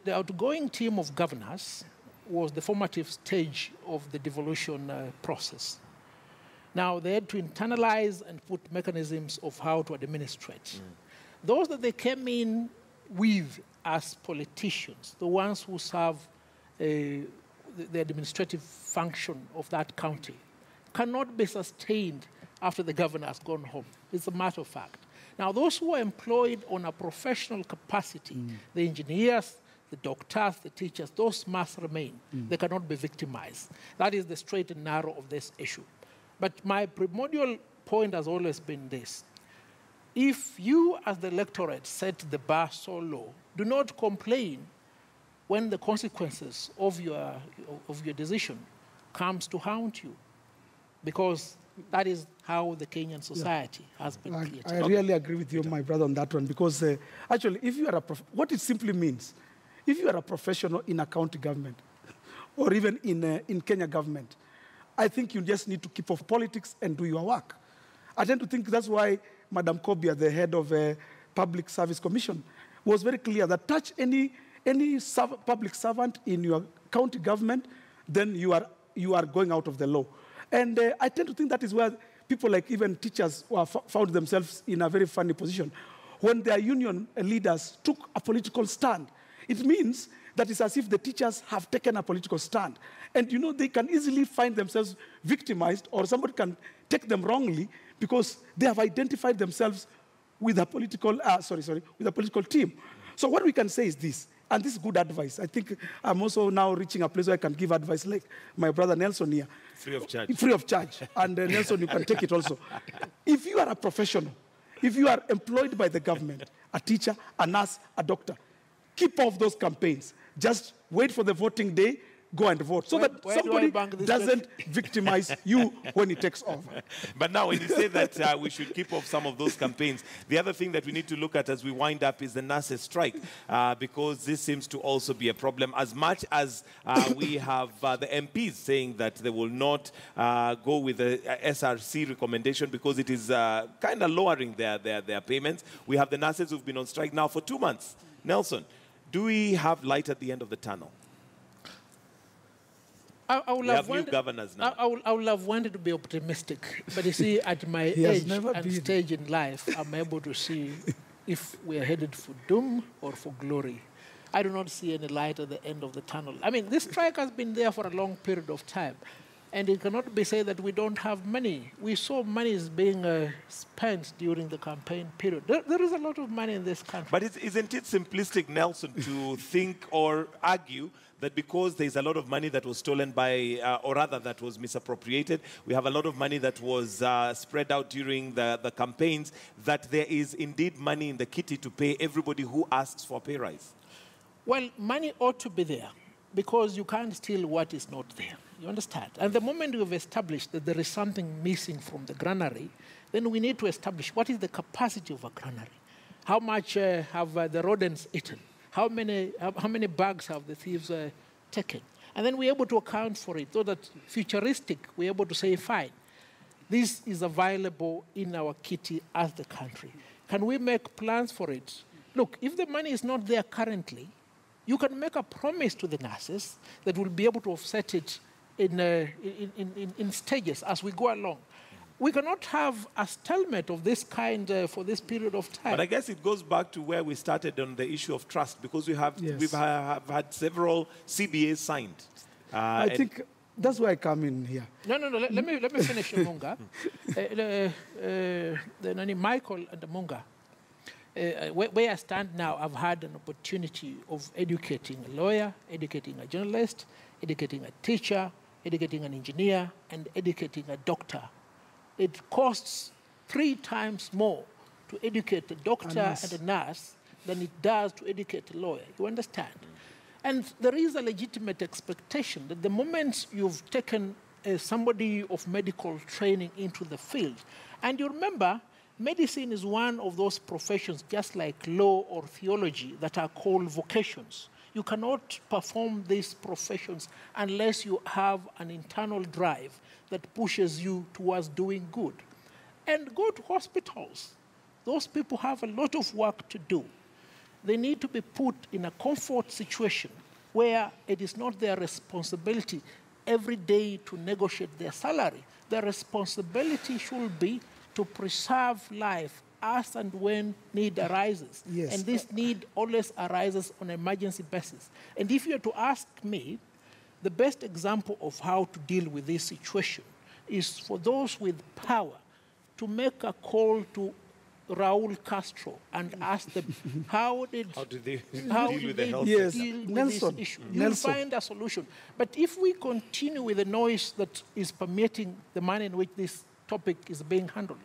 the outgoing team of governors was the formative stage of the devolution process. Now, they had to internalize and put mechanisms of how to administrate. Those that they came in with as politicians, the ones who serve the administrative function of that county, cannot be sustained after the governor has gone home. It's a matter of fact. Now, those who are employed on a professional capacity, the engineers, the doctors, the teachers, those must remain. They cannot be victimized. That is the straight and narrow of this issue. But my primordial point has always been this. If you, as the electorate, set the bar so low, do not complain when the consequences of your decision comes to haunt you, because that is how the Kenyan society has been created. I really agree with you, my brother, on that one, because actually, if you are what it simply means, if you are a professional in a county government, or even in Kenya government, I think you just need to keep off politics and do your work. I tend to think that's why Madam Kobia, the head of Public Service Commission, was very clear that touch any public servant in your county government, then you are going out of the law. And I tend to think that is where people like even teachers who have found themselves in a very funny position. When their union leaders took a political stand, it means that it's as if the teachers have taken a political stand. And you know, they can easily find themselves victimized, or somebody can take them wrongly because they have identified themselves with a political, with a political team. So what we can say is this, and this is good advice. I think I'm also now reaching a place where I can give advice like my brother Nelson here. Free of charge. Free of charge. And Nelson, you can take it also. If you are a professional, if you are employed by the government, a teacher, a nurse, a doctor, keep off those campaigns. Just wait for the voting day, go and vote, so that somebody doesn't victimize you when it takes over. But now, when you say that we should keep off some of those campaigns, the other thing that we need to look at as we wind up is the nurses' strike, because this seems to also be a problem. As much as we have the MPs saying that they will not go with the SRC recommendation because it is kind of lowering their payments, we have the nurses who've been on strike now for 2 months. Nelson, do we have light at the end of the tunnel? I would have wanted to be optimistic, but you see, at my age and stage in life, I'm able to see if we're headed for doom or for glory. I do not see any light at the end of the tunnel. I mean, this strike has been there for a long period of time, and it cannot be said that we don't have money. We saw money is being spent during the campaign period. There is a lot of money in this country. But isn't it simplistic, Nelson, to think or argue that because there's a lot of money that was stolen by, or rather that was misappropriated, we have a lot of money that was spread out during the campaigns, that there is indeed money in the kitty to pay everybody who asks for a pay rise? Well, money ought to be there, because you can't steal what is not there. You understand? And the moment we've established that there is something missing from the granary, then we need to establish what is the capacity of a granary. How much have the rodents eaten? How many bags have the thieves taken? And then we're able to account for it, so that futuristic, we're able to say, fine, this is available in our kitty as the country. Can we make plans for it? Look, if the money is not there currently, you can make a promise to the nurses that we'll be able to offset it in stages as we go along. We cannot have a stalemate of this kind for this period of time. But I guess it goes back to where we started on the issue of trust, because we've had several CBAs signed. I think that's why I come in here. No. Let me finish, Munga. Michael and Munga. Where I stand now, I've had an opportunity of educating a lawyer, educating a journalist, educating a teacher, educating an engineer, and educating a doctor. It costs 3 times more to educate a doctor and a nurse than it does to educate a lawyer. You understand? And there is a legitimate expectation that the moment you've taken somebody of medical training into the field, and you remember, medicine is one of those professions, just like law or theology, that are called vocations. You cannot perform these professions unless you have an internal drive that pushes you towards doing good. And go to hospitals. Those people have a lot of work to do. they need to be put in a comfort situation where it is not their responsibility every day to negotiate their salary. Their responsibility should be to preserve life as and when need arises. Yes. And this need always arises on an emergency basis. And if you are to ask me, the best example of how to deal with this situation is for those with power to make a call to Raul Castro and ask them how did they deal with Yes. this issue. You'll find a solution. But if we continue with the noise that is permeating the manner in which this topic is being handled,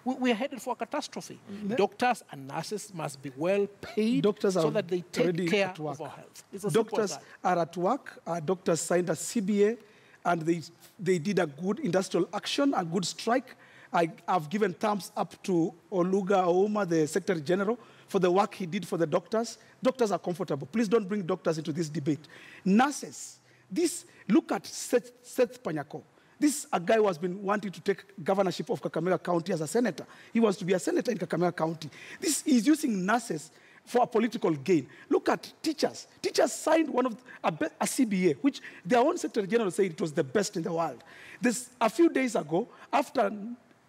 we are headed for a catastrophe. Doctors and nurses must be well paid so that they take care of our health. Doctors are at work. Doctors signed a CBA, and they did a good industrial action, a good strike. I've given thumbs up to Oluga Ouma, the Secretary General, for the work he did for the doctors. Doctors are comfortable. Please don't bring doctors into this debate. Nurses, look at Seth Panyako. This is a guy who has been wanting to take governorship of Kakamega County as a senator. He wants to be a senator in Kakamega County. This is using nurses for a political gain. Look at teachers. Teachers signed a CBA, which their own Secretary General said it was the best in the world. A few days ago, after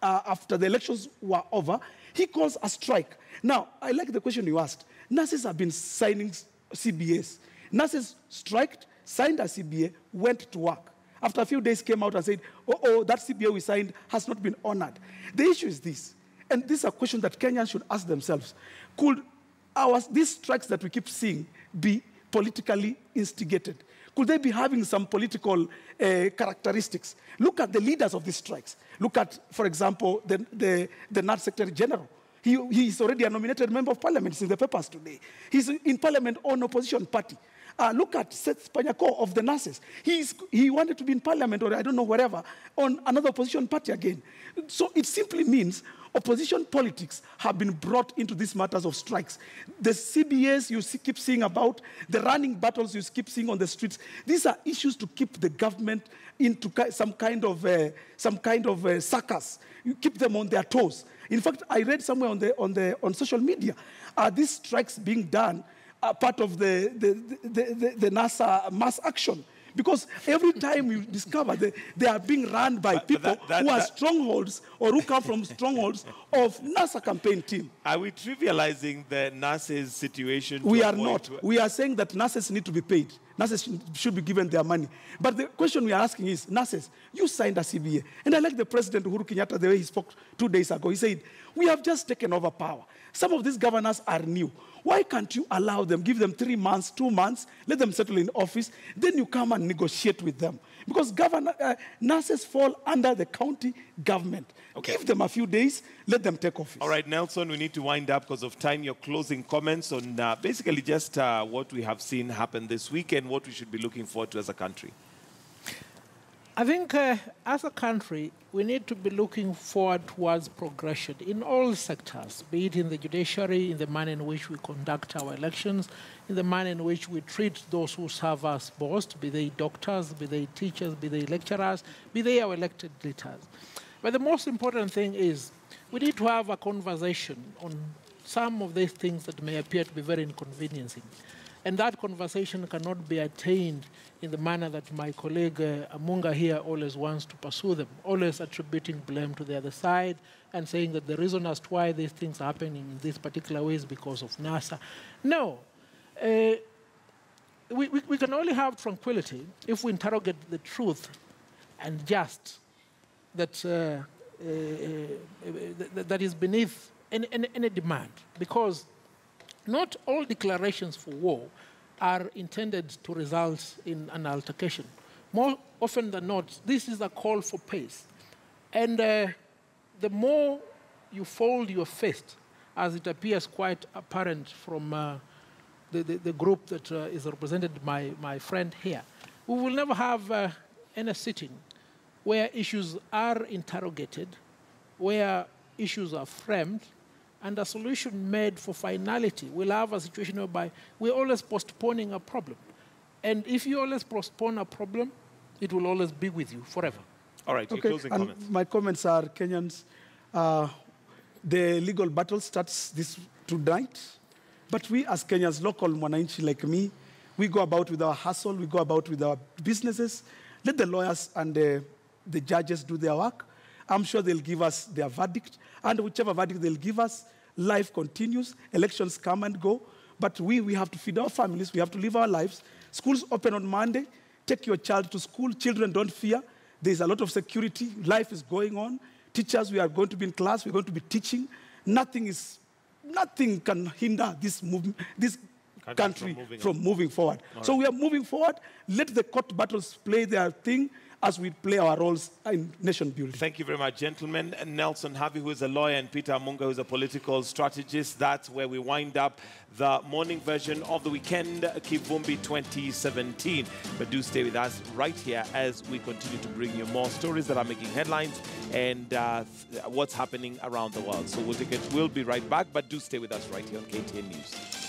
the elections were over, he calls a strike. Now, I like the question you asked. Nurses have been signing CBAs. Nurses striked, signed a CBA, went to work. After a few days, came out and said, that CBA we signed has not been honored. The issue is this, and this is a question that Kenyans should ask themselves. Could these strikes that we keep seeing be politically instigated? Could they be having some political characteristics? Look at the leaders of these strikes. Look at, for example, the NAD Secretary General. He is already a nominated member of parliament. It's in the papers today. He's in parliament on opposition party. Look at Seth Panyako of the nurses. He wanted to be in parliament, or I don't know, wherever, on another opposition party again. So it simply means opposition politics have been brought into these matters of strikes. The CBAs you keep seeing about, the running battles you keep seeing on the streets, these are issues to keep the government into some kind of circus. You keep them on their toes. In fact, I read somewhere on social media, these strikes being done part of the NASA mass action. Because every time you discover they are being run by people who are strongholds or who come from strongholds of NASA campaign team. Are we trivializing the NASA's situation? We are not. We are saying that nurses need to be paid. Nurses should be given their money. But the question we are asking is, nurses, you signed a CBA. And I like the President Uhuru Kenyatta, the way he spoke 2 days ago. He said, we have just taken over power. Some of these governors are new. Why can't you allow them, give them 3 months, 2 months, let them settle in office, then you come and negotiate with them? Because nurses fall under the county government. Okay. Give them a few days, let them take office. All right, Nelson, we need to wind up because of time. Your closing comments on basically just what we have seen happen this week and what we should be looking forward to as a country. I think as a country, we need to be looking forward towards progression in all sectors, be it in the judiciary, in the manner in which we conduct our elections, in the manner in which we treat those who serve us most, be they doctors, be they teachers, be they lecturers, be they our elected leaders. But the most important thing is we need to have a conversation on some of these things that may appear to be very inconveniencing. And that conversation cannot be attained in the manner that my colleague Amunga here always wants to pursue them, always attributing blame to the other side and saying that the reason as to why these things are happening in this particular way is because of NASA. No. We can only have tranquility if we interrogate the truth and just that that is beneath any demand. Because not all declarations for war are intended to result in an altercation. More often than not, this is a call for peace. And the more you fold your fist, as it appears quite apparent from the group that is represented by my friend here, we will never have any sitting where issues are interrogated, where issues are framed, and a solution made for finality. We'll have a situation whereby we're always postponing a problem. And if you always postpone a problem, it will always be with you forever. All right, your closing comments. My comments are, Kenyans, the legal battle starts tonight. But we as Kenyans, local mwananchi like me, we go about with our hustle, we go about with our businesses. Let the lawyers and the judges do their work. I'm sure they'll give us their verdict. And whichever verdict they'll give us, life continues. Elections come and go. But we have to feed our families. We have to live our lives. Schools open on Monday. Take your child to school. Children, don't fear. There's a lot of security. Life is going on. Teachers, we are going to be in class. We're going to be teaching. Nothing can hinder this country from moving forward. So we are moving forward. Let the court battles play their thing as we play our roles in nation building. Thank you very much, gentlemen. Nelson Harvey, who is a lawyer, and Peter Amunga, who is a political strategist. That's where we wind up the morning version of the Weekend Kivumbi 2017. But do stay with us right here as we continue to bring you more stories that are making headlines and what's happening around the world. So we'll be right back, but do stay with us right here on KTN News.